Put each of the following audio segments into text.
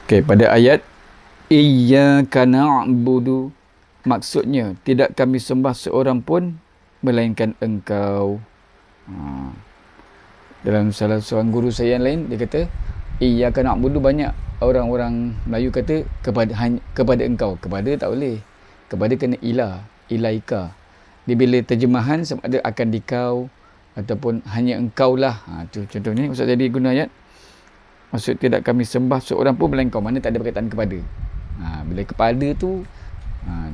Okey, pada ayat iyyaka na'budu, maksudnya tidak kami sembah seorang pun melainkan engkau. Dalam salah seorang guru saya yang lain, dia kata iyyaka na'budu, banyak orang-orang Melayu kata kepada engkau. Kepada tak boleh, kepada kena ilaika. Dia bila terjemahan sama ada akan dikau ataupun hanya engkau lah. Tu contohnya Ustaz jadi guna ayat maksud tidak kami sembah seorang pun melainkan kau, mana tak ada berkaitan kepada. Bila kepada tu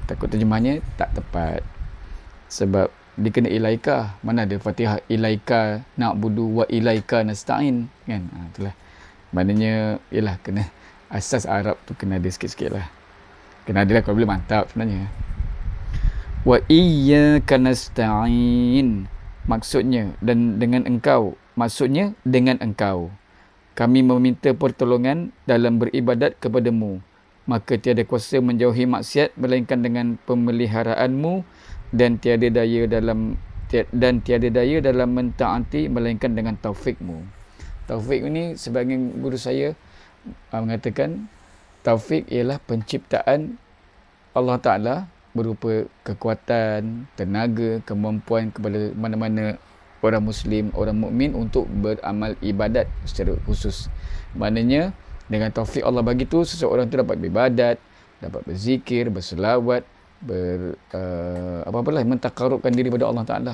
takut terjemahnya tak tepat, sebab dia kena ilaika. Mana ada Fatihah ilaika na'budu wa ilaika nasta'in kan. Itulah maknanya, ialah kena asas Arab tu kena ada sikit-sikit lah, kena ada lah, kalau boleh mantap sebenarnya. Wa iyyaka nasta'in, maksudnya dan dengan engkau, maksudnya dengan engkau kami meminta pertolongan dalam beribadat kepadamu, maka tiada kuasa menjauhi maksiat melainkan dengan pemeliharaanmu, dan tiada daya dalam mentaati melainkan dengan taufikmu. Taufik ini sebagian guru saya mengatakan taufik ialah penciptaan Allah Ta'ala berupa kekuatan, tenaga, kemampuan kepada mana-mana orang Muslim, orang mukmin untuk beramal ibadat secara khusus. Maknanya dengan taufik Allah bagi tu, seseorang tu dapat beribadat, dapat berzikir, berselawat, apa-apalah, mentakarubkan diri pada Allah Ta'ala,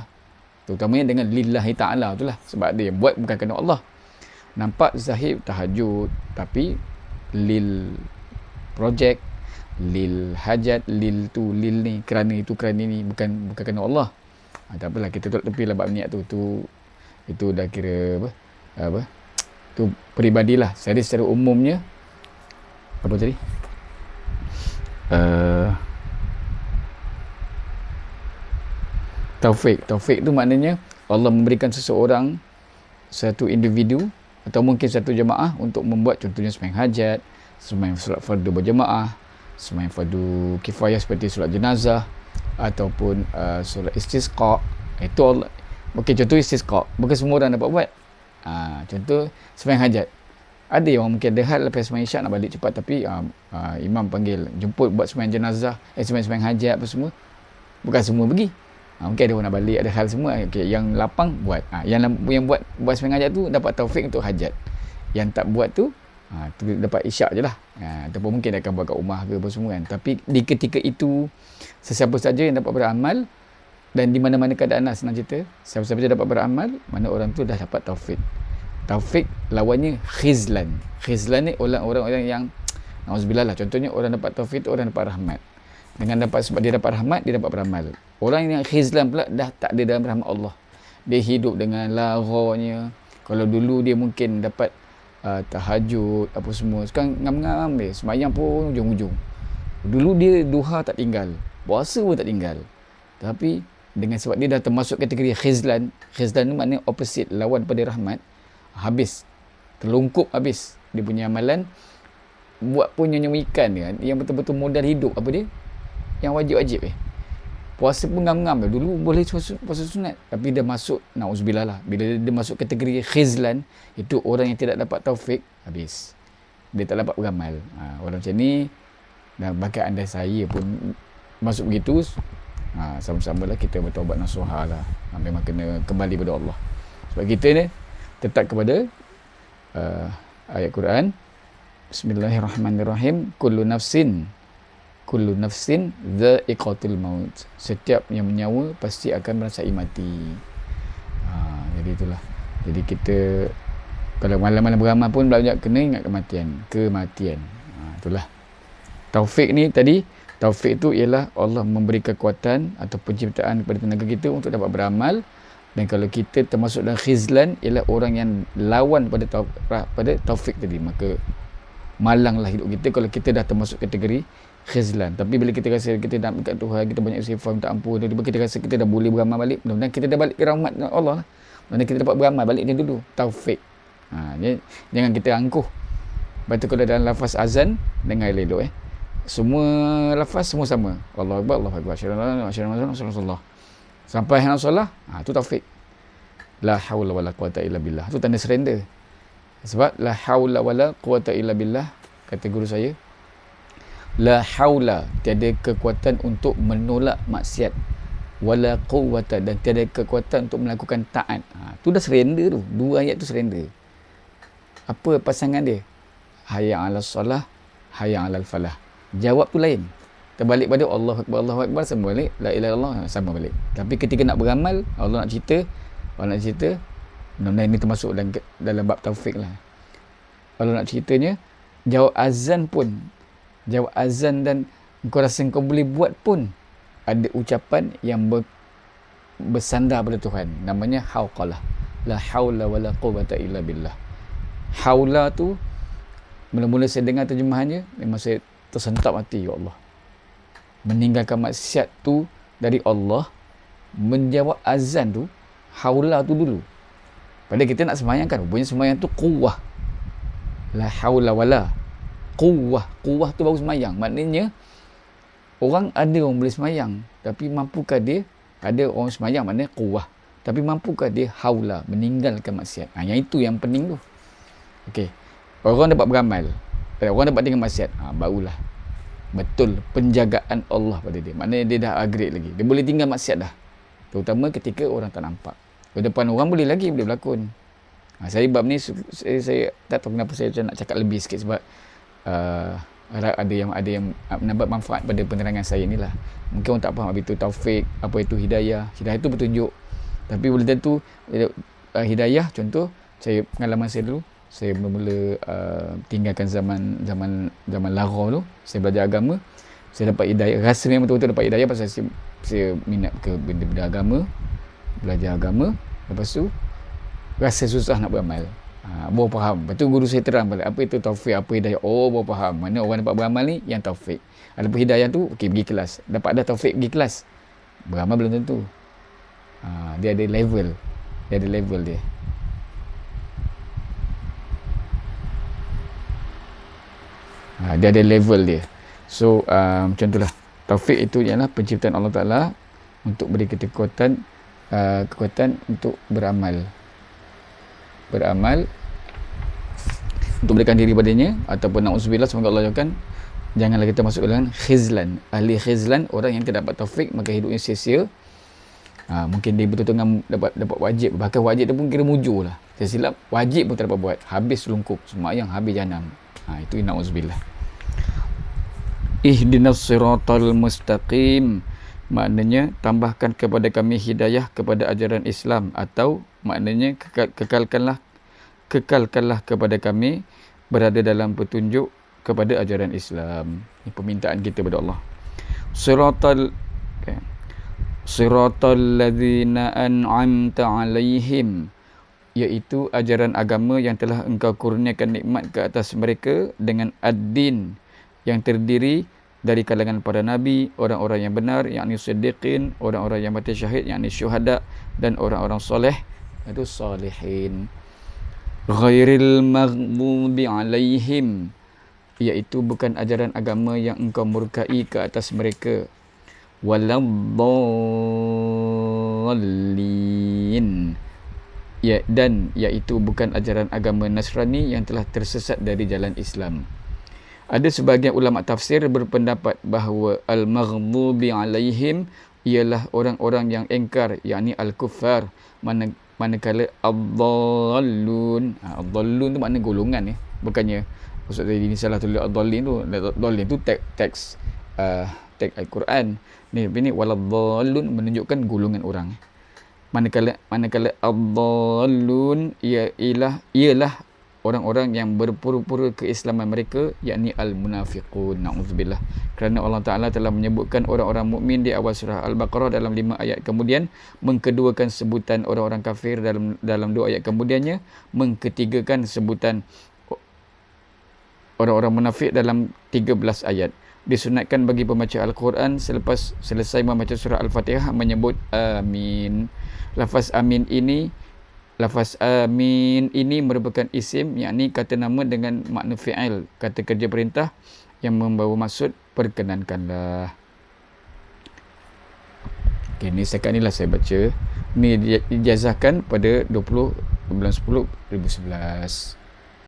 terutamanya dengan lillahi ta'ala tu lah, sebab dia yang buat bukan kerana Allah. Nampak zahir tahajud, tapi lil projek, lil hajat, lil ni, kerana itu, kerana ni, bukan kerana Allah. Tak apalah, kita tolak tepi lah bab niat tu. Itu dah kira apa tu peribadilah. Secara umumnya apa tadi, taufik tu maknanya Allah memberikan seseorang, satu individu atau mungkin satu jemaah untuk membuat, contohnya sembahyang hajat, sembahyang solat fardu berjemaah, sembahyang fardu kifayah seperti solat jenazah, ataupun solat istisqa. Itu Allah. Okey, contoh istisqa bukan semua orang dapat buat. Contoh sembahyang hajat, ada yang mungkin ada hal lepas sembahyang isyak nak balik cepat, tapi imam panggil jemput buat sembahyang jenazah, sembahyang hajat apa semua, bukan semua pergi. Mungkin ada orang nak balik, ada hal semua. Okey, yang lapang buat. Yang buat sembahyang hajat tu dapat taufik untuk hajat. Yang tak buat tu dapat isyak je lah. Ataupun mungkin dia akan buat kat rumah ke apa semua kan. Tapi di ketika itu, sesiapa saja yang dapat beramal, dan di mana-mana keadaan lah, senang cerita, siapa-siapa saja dapat beramal, mana orang tu dah dapat taufik. Taufik lawannya khizlan. Khizlan ni orang-orang yang na'udzubillah lah. Contohnya orang dapat taufik tu orang dapat rahmat. Sebab dia dapat rahmat, dia dapat beramal. Orang yang khizlan pula dah tak ada dalam rahmat Allah. Dia hidup dengan laranya. Kalau dulu dia mungkin dapat tahajud apa semua, sekarang ngam-ngam dia, sembahyang pun ujung-ujung. Dulu dia duha tak tinggal, puasa pun tak tinggal. Tapi dengan sebab dia dah termasuk kategori khizlan. Khizlan ni maknanya opposite, lawan pada rahmat. Habis, terlungkup habis dia punya amalan. Buat pun nyonya ikan dia, yang betul-betul modal hidup apa dia, yang wajib-wajib puasa pun ngam-ngam. Dulu boleh puasa sunat, tapi dia masuk, na'udzubillah lah, bila dia masuk kategori khizlan, itu orang yang tidak dapat taufik, habis dia tak dapat beramal. Orang macam ni, dan bahkan anda saya pun masuk begitu, sama-sama lah kita bertaubat nasuha lah. Memang kena kembali pada Allah, sebab kita ni tetap kepada ayat Quran, Bismillahirrahmanirrahim, kullu nafsin dha'iqatul maut, setiap yang menyawa pasti akan merasai mati. Jadi itulah, jadi kita kalau malam-malam beramal pun banyak kena ingat kematian. Itulah taufik ni tadi. Taufik itu ialah Allah memberi kekuatan atau penciptaan kepada tenaga kita untuk dapat beramal. Dan kalau kita termasuk dalam khizlan, ialah orang yang lawan pada taufik tadi, maka malanglah hidup kita kalau kita dah termasuk kategori khizlan. Tapi bila kita rasa kita nak dekat Tuhan, kita banyak istighfar, minta ampun, tiba-tiba kita rasa kita dah boleh beramal balik, mudah-mudahan kita dah balik ke rahmat Allah lah. Mudah-mudahan kita dapat beramal balik dia dulu, taufik. Jangan kita angkuh. Lepas tu kalau dalam lafaz azan, dengar elok semua lafaz semua sama. Allahu Akbar, Allahu Akbar, Asyhadu sampai hendak solat, tu taufik. La haula wala quwata illa billah. Tu tanda surrender. Sebab la haula wala quwata illa billah, kata guru saya, la haula, tiada kekuatan untuk menolak maksiat, wala quwwata, dan tiada kekuatan untuk melakukan taat. Tu dah surrender tu. Dua ayat tu surrender. Apa pasangan dia? Hayya 'alas salah, hayya 'alal falah. Jawab tu lain. Terbalik pada Allahu Akbar sama balik, la ilaha illallah sama balik. Tapi ketika nak beramal, Allah nak cerita, benar-benar ini termasuk dalam bab taufik lah. Allah nak ceritanya, jawab azan dan kau rasa kau boleh buat pun, ada ucapan yang bersandar pada Tuhan, namanya hauqalah, la haula wala quwwata illa billah. Haula tu, mula-mula saya dengar terjemahannya, memang saya tersentak hati, ya Allah, meninggalkan maksiat tu dari Allah, menjawab azan tu, haula tu dulu. Padahal kita nak sembahyang kan, rupanya sembahyang tu quwwah, la haula wala quwwah tu baru sembahyang. Maknanya orang boleh sembahyang, tapi mampukah dia, ada orang sembahyang maknanya quwwah, tapi mampukah dia haula, meninggalkan maksiat. Yang itu yang pening tu. Okey, orang dapat beramal, orang dapat tinggal maksiat, barulah betul penjagaan Allah pada dia. Maknanya dia dah upgrade lagi, dia boleh tinggal maksiat dah, terutama ketika orang tak nampak. Di depan orang boleh berlakon. Saya bab ni saya tak tahu kenapa saya macam nak cakap lebih sikit, sebab ada yang mendapat manfaat pada penerangan saya ni lah. Mungkin orang tak faham apa itu taufik, apa itu hidayah. Hidayah itu petunjuk, tapi belum tentu hidayah. Contoh, pengalaman saya dulu, saya mula-mula tinggalkan zaman lara tu, saya belajar agama, saya dapat hidayah, rasa memang betul-betul dapat hidayah pasal saya minat ke benda-benda agama, belajar agama. Lepas tu rasa susah nak beramal, baru faham. Lepas tu guru saya terang balik, apa itu taufik, apa hidayah. Baru faham, mana orang dapat beramal ni yang taufik. Adapun hidayah tu, okey, pergi kelas, dapat dah taufik, pergi kelas, beramal belum tentu. Dia ada level dia. Dia ada level dia. So macam itulah, taufik itu ialah penciptaan Allah Ta'ala untuk beri kekuatan untuk beramal, untuk berikan diri padanya, ataupun na'udzubillah, semoga Allah jauhkan, janganlah kita masuk dalam khizlan. Ahli khizlan, orang yang tidak dapat taufik, maka hidupnya sia-sia. Mungkin dia betul-betul dapat wajib, bahkan wajib dia pun kira mujur lah. Saya silap, wajib pun tak dapat buat, habis lungkup, sembahyang habis jahanam. Itu na'udzubillah. Ihdinas siratal mustaqim, maknanya tambahkan kepada kami hidayah kepada ajaran Islam, atau maknanya kekalkanlah kepada kami berada dalam petunjuk kepada ajaran Islam. Ini permintaan kita kepada Allah. Siratal ladzina an'amta alaihim, iaitu ajaran agama yang telah engkau kurniakan nikmat ke atas mereka dengan ad-din, yang terdiri dari kalangan para nabi, orang-orang yang benar, yakni siddiqin, orang-orang yang mati syahid, yakni syuhada, dan orang-orang soleh, itu salihin. Ghairil maghdubi alaihim, iaitu bukan ajaran agama yang engkau murkai ke atas mereka. Waladdallin, dan iaitu bukan ajaran agama Nasrani yang telah tersesat dari jalan Islam. Ada sebahagian ulama tafsir berpendapat bahawa al-maghdubi alaihim ialah orang-orang yang engkar, yakni al-kuffar, manakala ad-dallun, ad-dallun tu makna golongan, bukannya maksud saya ini salah tulis ad-dallin tu. Ad-dallin tu teks Al-Quran ni, walad-dallun menunjukkan golongan orang. Manakala ad-dallun ialah orang-orang yang berpura-pura keislaman mereka, yakni al-munafiqun, na'udzubillah. Kerana Allah Ta'ala telah menyebutkan orang-orang mukmin di awal surah Al-Baqarah dalam 5 ayat kemudian, mengkeduakan sebutan orang-orang kafir dalam 2 ayat kemudiannya, mengketigakan sebutan orang-orang munafik dalam 13 ayat. Disunatkan bagi pembaca Al-Quran selepas selesai membaca surah Al-Fatihah menyebut amin. Lafaz amin ini merupakan isim, yakni kata nama dengan makna fi'il, kata kerja perintah yang membawa maksud perkenankanlah. Okay, ni setakat ni lah saya baca. Ni dijazahkan pada 20 bulan 10 2011.